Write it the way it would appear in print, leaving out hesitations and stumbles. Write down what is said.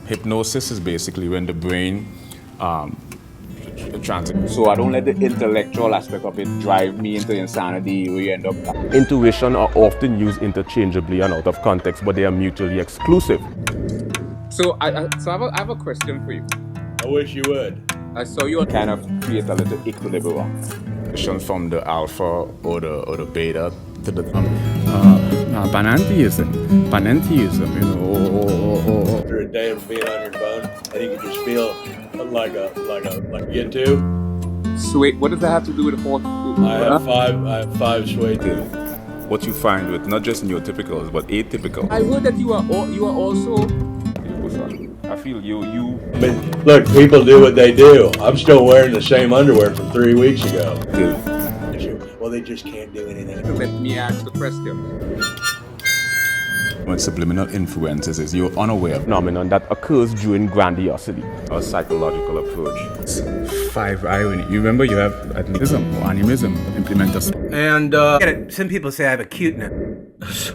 Hypnosis is basically when the brain So I don't let the intellectual aspect of it drive me into insanity where you end up. Intuition are often used interchangeably and out of context, but they are mutually exclusive. So I have a question for you. I wish you would. I saw you kind of create a little equilibrium. from the alpha or the beta to the panentheism, you know. After a day of being on your phone, and you can just feel like get to. So what does that have to do with the fourth? I have five sway to. what you find with not just neurotypicals but atypical. I heard that you are also. I feel you. I mean, look, people do what they do. I'm still wearing the same underwear from 3 weeks ago. Well, they just can't do anything. Let me ask the question. What subliminal influences is you're unaware of Phenomenon that occurs during grandiosity. a psychological approach. 5 irony. You remember you have atelitism or animism, implementers. And some people say I have a cuteness.